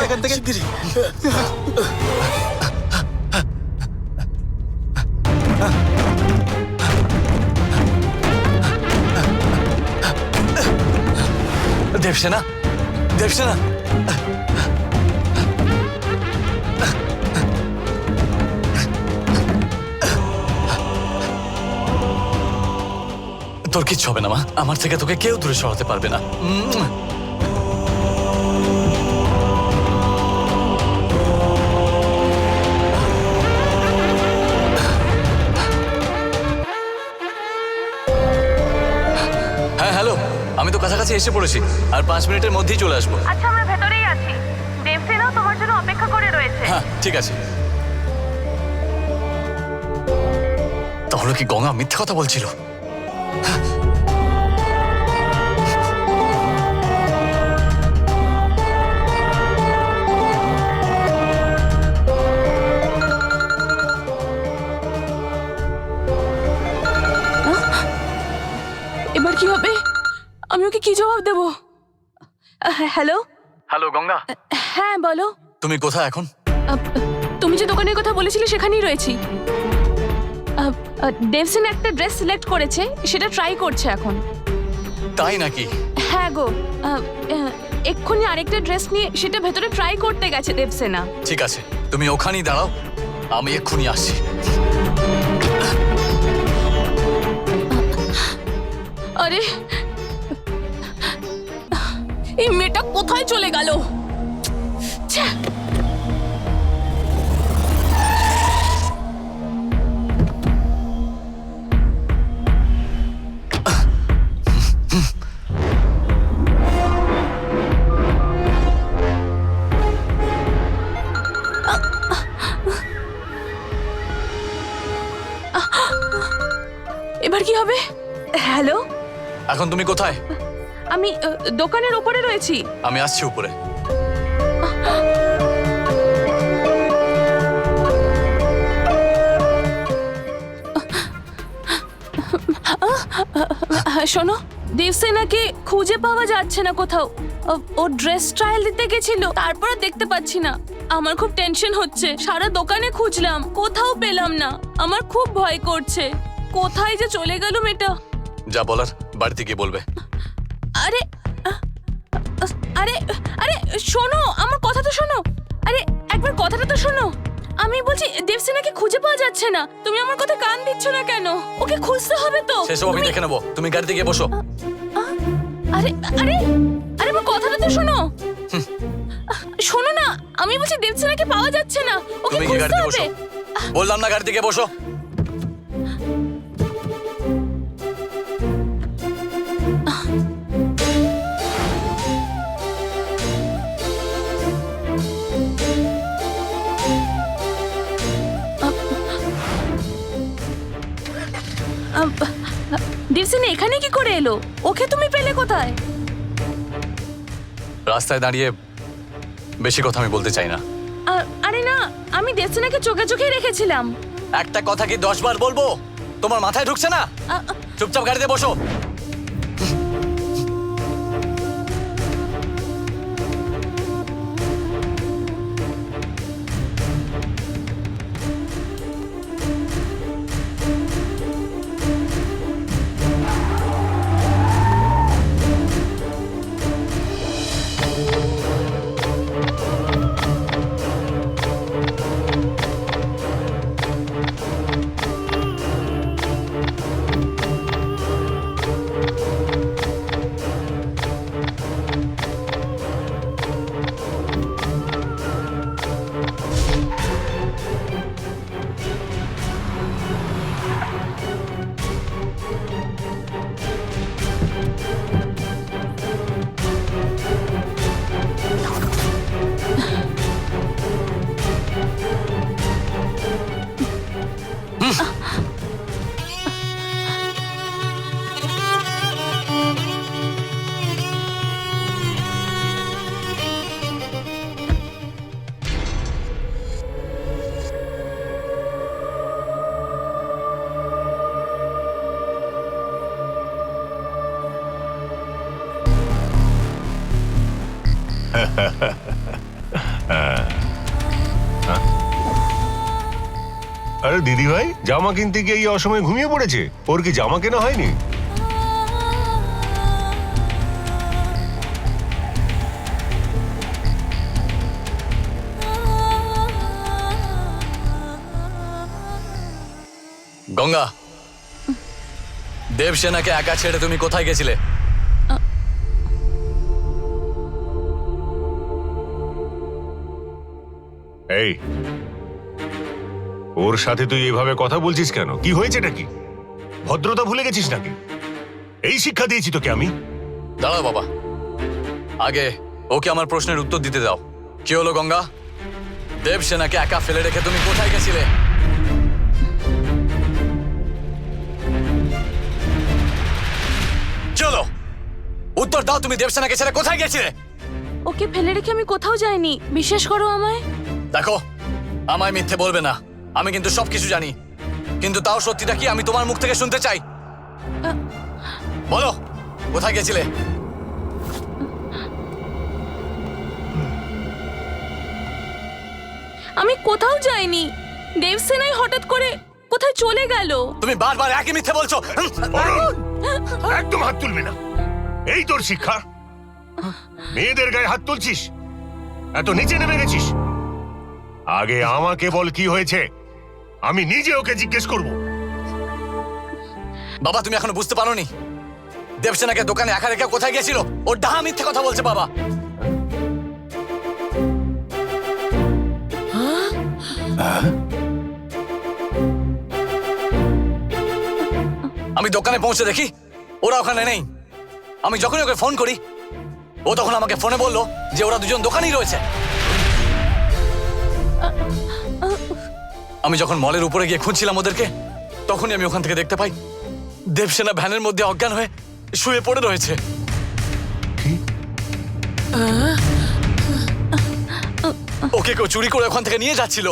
এখান থেকে। দেবসেনা, দেবসেনা, তোর কিচ্ছু হবে না মা। আমার থেকে তোকে কেউ দূরে সরাতে পারবে না। হ্যাঁ হ্যালো, আমি তো কাছাকাছি এসে পড়েছি, আর 5 মিনিটের মধ্যেই চলে আসবো। আচ্ছা, আমরা ভেতরেই আছি। দেবসেনাও তোমার জন্য অপেক্ষা করে রয়েছে। হ্যাঁ ঠিক আছে। তাহলে কি গঙ্গা মিথ্যে কথা বলছিল? এবার কি হবে? আমি ওকে কি জবাব দেব? হ্যালো। হ্যালো গঙ্গা, হ্যাঁ বলো। তুমি কোথায় এখন? তুমি যে দোকানের কথা বলেছিলে সেখানেই রয়েছি। দেবসেন একটা ড্রেস সিলেক্ট করেছে, সেটা ট্রাই করছে এখন। তাই নাকি? হ্যাঁ গো, এক্ষুনি আরেকটা ড্রেস নিয়ে সেটা ভেতরে ট্রাই করতে গেছে দেবসেনা। ঠিক আছে, তুমি ওখানেই দাঁড়াও, আমি এক্ষুনি আসছি। আরে এই মেয়েটা কোথায় চলে গেল? ছ্যা! এবার কি হবে? হ্যালো, এখন তুমি কোথায়? আমি দোকানের ওপরে রয়েছি। আমি আসছি উপরে। শোনো, দেবসেনাকে খুঁজে পাওয়া যাচ্ছে না কোথাও। ও ড্রেস ট্রায়াল দিতে গেছিল, তারপরে দেখতে পাচ্ছি না। আমার খুব টেনশন হচ্ছে। সারা দোকানে খুঁজলাম, কোথাও পেলাম না। আমার খুব ভয় করছে। কোথায় যে চলে গেল মেয়েটা। যা বলার বাড়িতে গিয়ে বলবে। আরে আরে আরে শোনো, আমার কথা তো শোনো। আরে একবার কথাটা তো শোনো। আমি বলছি দেবসেনাকে খুঁজে পাওয়া যাচ্ছে না। তুমি আমার কথা কান দিচ্ছ না কেন? ওকে খুঁজতে হবে তো। সেসব আমি দেখে নেবো, তুমি গাড়িতে গিয়ে বসো। আরে আরে আরে আমার কথাটা তো শোনো। শোনো না, আমি বলছি দেবসেনাকে পাওয়া যাচ্ছে না। ওকে তুমি গিয়ে খুঁজতে গাড়িতে বসো। হবে। বললাম না গাড়িতে গিয়ে বসো। দেবসেনা এখানে কি করে এলো? ওকে তুমি পেলে কোথায়? রাস্তায় দাঁড়িয়ে বেশি কথা আমি বলতে চাই না। আরে না, আমি দেবসেনাকে চোখে চোখে রেখেছিলাম। একটা কথা কি 10 বার বলবো? তোমার মাথায় ঢুকছে না? চুপচাপ গাড়িতে বসো। আরে দিদি ভাই, জামা কিনতে গিয়ে এই অসময়ে ঘুমিয়ে পড়েছে। ওর কি জামা কেনা হয়নি? গঙ্গা, দেবসেনাকে একা ছেড়ে তুমি কোথায় গেছিলে? এই, ওর সাথে তুই এভাবে কথা বলছিস কেন? কি হয়েছেটা কি? ভদ্রতা ভুলে গেছিস নাকি? এই শিক্ষা দিয়েছি তোকে আমি। দাঁড়াও বাবা, আগে ওকে আমার প্রশ্নের উত্তর দিতে দাও। কি হলো গঙ্গা? দেবসেনাকে একা ফেলে রেখে তুমি কোথায় গেছিলে? চলো উত্তর দাও, তুমি দেবসেনাকে ছেড়ে কোথায় গেছিলে? ওকে ফেলে রেখে আমি কোথাও যাইনি, বিশ্বাস করো আমায়। দেখো, আমায় মিথ্যে বলবে না, আমি কিন্তু সবকিছু জানি। কিন্তু তাও সত্যিটা কি আমি তোমার মুখ থেকে শুনতে চাই। বলো, কোথায় গেছিলে? আমি কোথাও যাইনি, দেবসেনাই হঠাৎ করে কোথায় চলে গেল। তুমি বারবার একই মিথ্যে বলছো। অরুণ, একদম হাত তুলবি না। এই তোর শিক্ষা? মেয়েদের গায়ে হাত তুলছিস? এত নিচে নেমে গেছিস? আগে আমাকে বল কি হয়েছে, আমি নিজে ওকে জিজ্ঞেস করব। বাবা, তুমি এখনো বুঝতে পারোনি? দেবসেনাকে দোকানে একা রেখে কোথায় গেছিল? ও ডাহা মিথ্যে কথা বলছে বাবা। আমি দোকানে পৌঁছে দেখি ওরা ওখানে নেই। আমি যখনই ওকে ফোন করি, ও তখন আমাকে ফোনে বললো যে ওরা দুজন দোকানেই রয়েছে। আমি যখন মলের উপরে গিয়ে খুঁজছিলাম ওদেরকে, তখনই আমি ওখান থেকে দেখতে পাই দেবসেনা ভ্যানের মধ্যে অজ্ঞান হয়ে শুয়ে পড়ে রয়েছে। ওকে কেউ চুরি করে ওখান থেকে নিয়ে যাচ্ছিল।